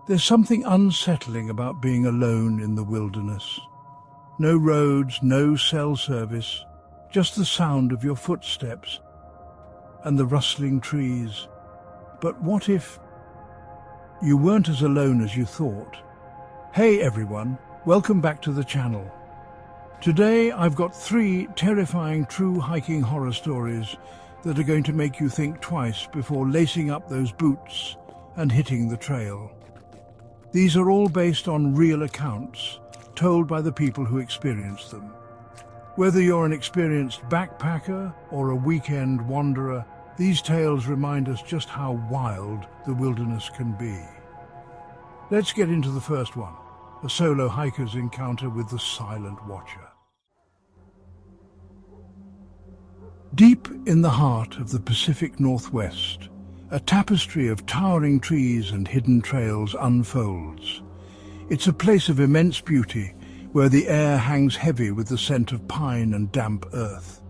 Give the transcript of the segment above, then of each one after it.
There's something unsettling about being alone in the wilderness. No roads, no cell service, just the sound of your footsteps and the rustling trees. But what if you weren't as alone as you thought? Hey everyone, welcome back to the channel. Today I've got 3 terrifying true hiking horror stories that are going to make you think twice before lacing up those boots and hitting the trail. These are all based on real accounts told by the people who experienced them. Whether you're an experienced backpacker or a weekend wanderer, these tales remind us just how wild the wilderness can be. Let's get into the first one, a solo hiker's encounter with the Silent Watcher. Deep in the heart of the Pacific Northwest, a tapestry of towering trees and hidden trails unfolds. It's a place of immense beauty where the air hangs heavy with the scent of pine and damp earth.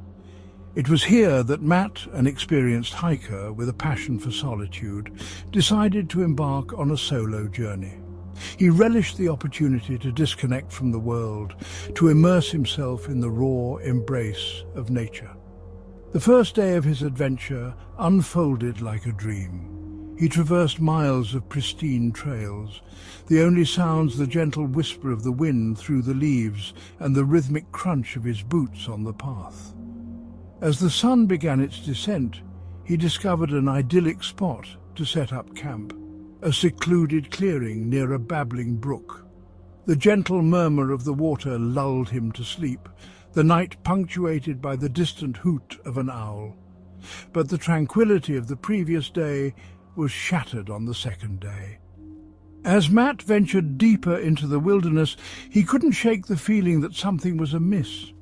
It was here that Matt, an experienced hiker with a passion for solitude, decided to embark on a solo journey. He relished the opportunity to disconnect from the world, to immerse himself in the raw embrace of nature. The first day of his adventure unfolded like a dream. He traversed miles of pristine trails, the only sounds the gentle whisper of the wind through the leaves and the rhythmic crunch of his boots on the path. As the sun began its descent, he discovered an idyllic spot to set up camp, a secluded clearing near a babbling brook. The gentle murmur of the water lulled him to sleep, the night punctuated by the distant hoot of an owl. But the tranquility of the previous day was shattered on the second day. As Matt ventured deeper into the wilderness, he couldn't shake the feeling that something was amiss.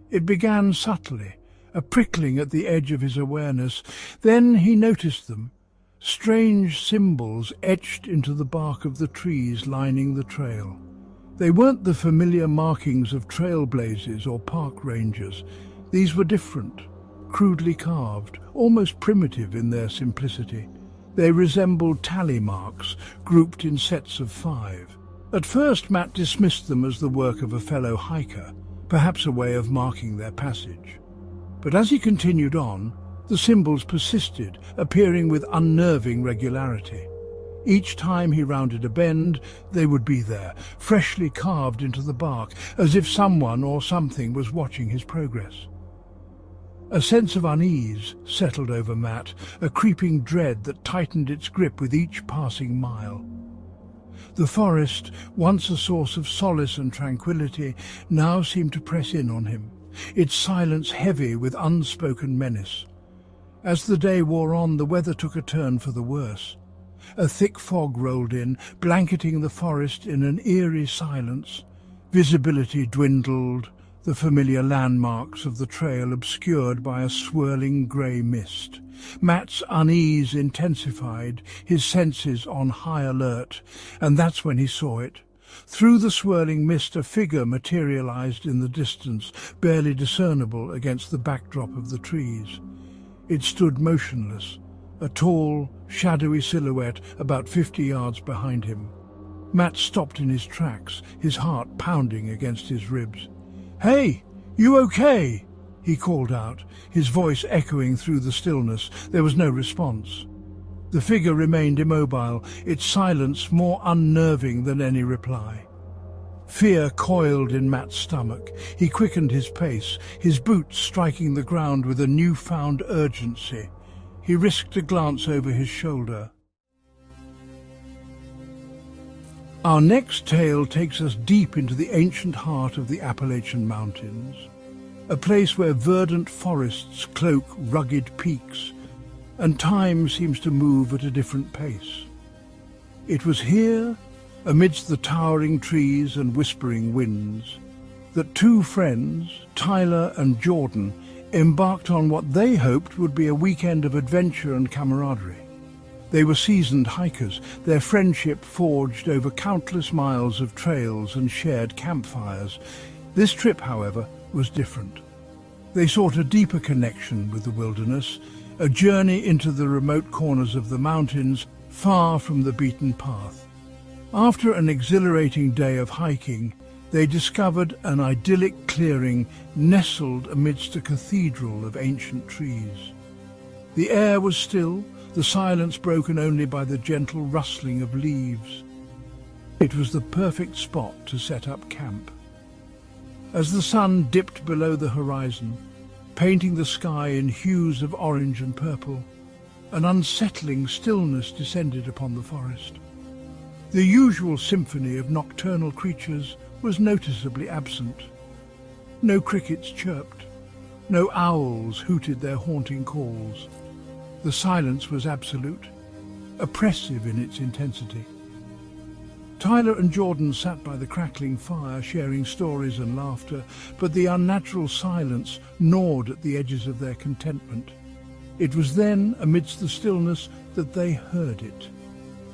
It began subtly, a prickling at the edge of his awareness. Then he noticed them, strange symbols etched into the bark of the trees lining the trail. They weren't the familiar markings of trailblazers or park rangers. These were different, crudely carved, almost primitive in their simplicity. They resembled tally marks, grouped in sets of 5. At first, Matt dismissed them as the work of a fellow hiker, perhaps a way of marking their passage. But as he continued on, the symbols persisted, appearing with unnerving regularity. Each time he rounded a bend, they would be there, freshly carved into the bark, as if someone or something was watching his progress. A sense of unease settled over Matt, a creeping dread that tightened its grip with each passing mile. The forest, once a source of solace and tranquility, now seemed to press in on him, its silence heavy with unspoken menace. As the day wore on, the weather took a turn for the worse. A thick fog rolled in, blanketing the forest in an eerie silence. Visibility dwindled, the familiar landmarks of the trail obscured by a swirling grey mist. Matt's unease intensified, his senses on high alert, and that's when he saw it. Through the swirling mist, a figure materialized in the distance, barely discernible against the backdrop of the trees. It stood motionless, a tall, shadowy silhouette about 50 yards behind him. Matt stopped in his tracks, his heart pounding against his ribs. "Hey, you okay?" he called out, his voice echoing through the stillness. There was no response. The figure remained immobile, its silence more unnerving than any reply. Fear coiled in Matt's stomach. He quickened his pace, his boots striking the ground with a newfound urgency. He risked a glance over his shoulder. Our next tale takes us deep into the ancient heart of the Appalachian Mountains, a place where verdant forests cloak rugged peaks, and time seems to move at a different pace. It was here, amidst the towering trees and whispering winds, that 2 friends, Tyler and Jordan, embarked on what they hoped would be a weekend of adventure and camaraderie. They were seasoned hikers, their friendship forged over countless miles of trails and shared campfires. This trip, however, was different. They sought a deeper connection with the wilderness, a journey into the remote corners of the mountains, far from the beaten path. After an exhilarating day of hiking, they discovered an idyllic clearing nestled amidst a cathedral of ancient trees. The air was still, the silence broken only by the gentle rustling of leaves. It was the perfect spot to set up camp. As the sun dipped below the horizon, painting the sky in hues of orange and purple, an unsettling stillness descended upon the forest. The usual symphony of nocturnal creatures was noticeably absent. No crickets chirped, no owls hooted their haunting calls. The silence was absolute, oppressive in its intensity. Tyler and Jordan sat by the crackling fire, sharing stories and laughter, but the unnatural silence gnawed at the edges of their contentment. It was then, amidst the stillness, that they heard it.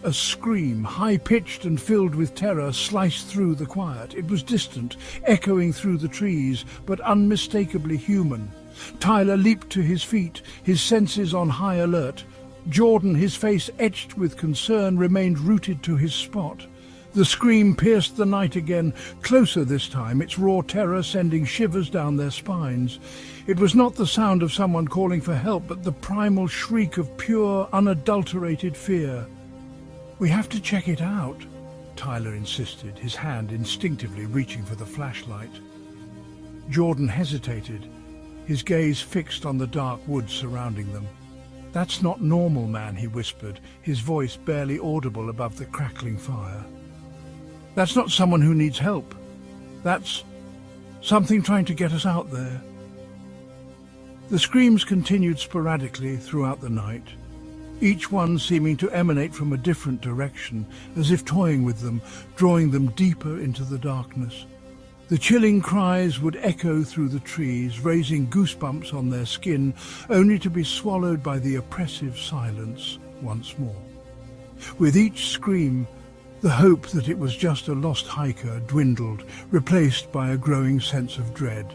A scream, high-pitched and filled with terror, sliced through the quiet. It was distant, echoing through the trees, but unmistakably human. Tyler leaped to his feet, his senses on high alert. Jordan, his face etched with concern, remained rooted to his spot. The scream pierced the night again, closer this time, its raw terror sending shivers down their spines. It was not the sound of someone calling for help, but the primal shriek of pure, unadulterated fear. "We have to check it out," Tyler insisted, his hand instinctively reaching for the flashlight. Jordan hesitated, his gaze fixed on the dark woods surrounding them. "That's not normal, man," he whispered, his voice barely audible above the crackling fire. "That's not someone who needs help. That's something trying to get us out there." The screams continued sporadically throughout the night, each one seeming to emanate from a different direction, as if toying with them, drawing them deeper into the darkness. The chilling cries would echo through the trees, raising goosebumps on their skin, only to be swallowed by the oppressive silence once more. With each scream, the hope that it was just a lost hiker dwindled, replaced by a growing sense of dread.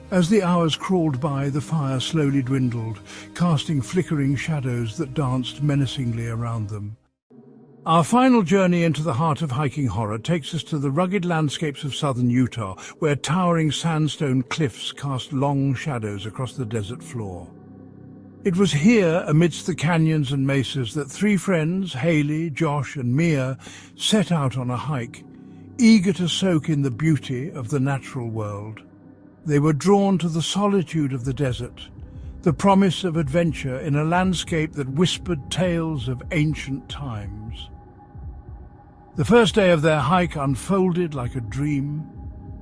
As the hours crawled by, the fire slowly dwindled, casting flickering shadows that danced menacingly around them. Our final journey into the heart of hiking horror takes us to the rugged landscapes of southern Utah, where towering sandstone cliffs cast long shadows across the desert floor. It was here, amidst the canyons and mesas, that three friends, Haley, Josh and Mia, set out on a hike, eager to soak in the beauty of the natural world. They were drawn to the solitude of the desert, the promise of adventure in a landscape that whispered tales of ancient times. The first day of their hike unfolded like a dream.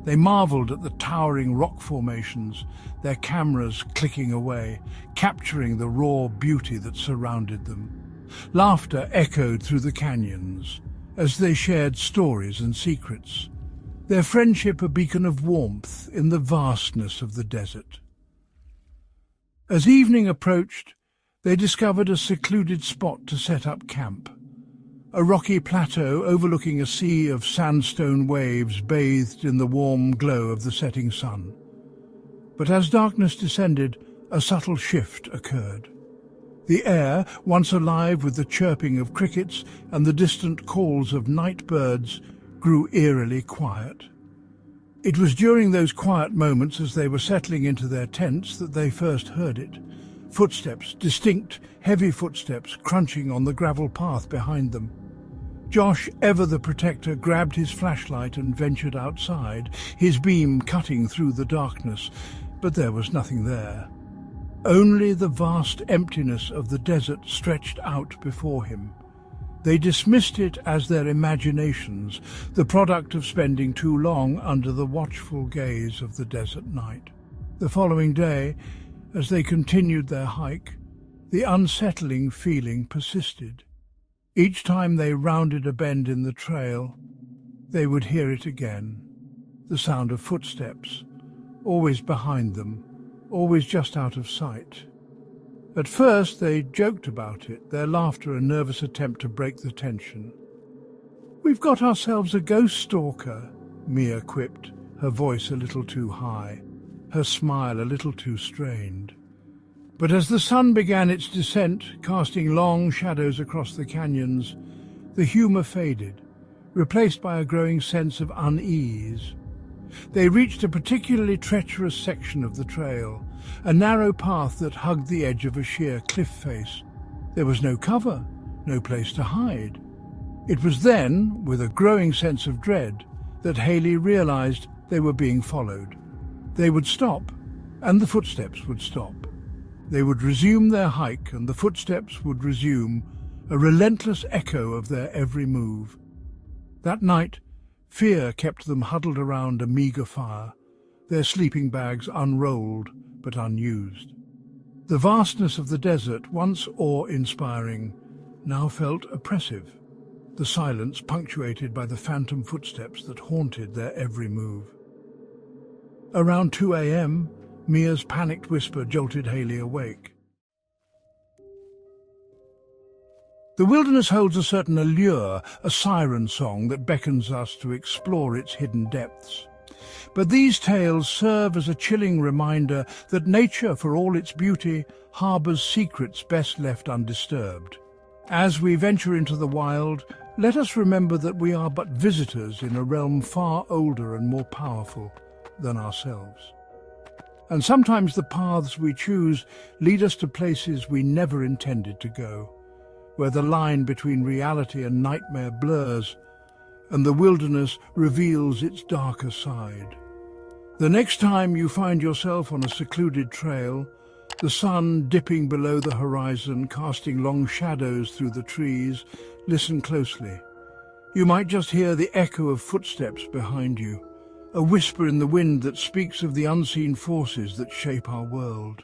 They marveled at the towering rock formations, their cameras clicking away, capturing the raw beauty that surrounded them. Laughter echoed through the canyons as they shared stories and secrets, their friendship a beacon of warmth in the vastness of the desert. As evening approached, they discovered a secluded spot to set up camp. A rocky plateau overlooking a sea of sandstone waves bathed in the warm glow of the setting sun. But as darkness descended, a subtle shift occurred. The air, once alive with the chirping of crickets and the distant calls of night birds, grew eerily quiet. It was during those quiet moments as they were settling into their tents that they first heard it. Footsteps, distinct, heavy footsteps, crunching on the gravel path behind them. Josh, ever the protector, grabbed his flashlight and ventured outside, his beam cutting through the darkness, but there was nothing there. Only the vast emptiness of the desert stretched out before him. They dismissed it as their imaginations, the product of spending too long under the watchful gaze of the desert night. The following day, as they continued their hike, the unsettling feeling persisted. Each time they rounded a bend in the trail, they would hear it again, the sound of footsteps, always behind them, always just out of sight. At first they joked about it, their laughter a nervous attempt to break the tension. "We've got ourselves a ghost stalker," Mia quipped, her voice a little too high, her smile a little too strained. But as the sun began its descent, casting long shadows across the canyons, the humour faded, replaced by a growing sense of unease. They reached a particularly treacherous section of the trail, a narrow path that hugged the edge of a sheer cliff face. There was no cover, no place to hide. It was then, with a growing sense of dread, that Haley realized they were being followed. They would stop, and the footsteps would stop. They would resume their hike, and the footsteps would resume, a relentless echo of their every move. That night, fear kept them huddled around a meagre fire, their sleeping bags unrolled but unused. The vastness of the desert, once awe-inspiring, now felt oppressive, the silence punctuated by the phantom footsteps that haunted their every move. Around 2 a.m., Mia's panicked whisper jolted Haley awake. The wilderness holds a certain allure, a siren song that beckons us to explore its hidden depths. But these tales serve as a chilling reminder that nature, for all its beauty, harbours secrets best left undisturbed. As we venture into the wild, let us remember that we are but visitors in a realm far older and more powerful than ourselves. And sometimes the paths we choose lead us to places we never intended to go, where the line between reality and nightmare blurs, and the wilderness reveals its darker side. The next time you find yourself on a secluded trail, the sun dipping below the horizon, casting long shadows through the trees, listen closely. You might just hear the echo of footsteps behind you, a whisper in the wind that speaks of the unseen forces that shape our world.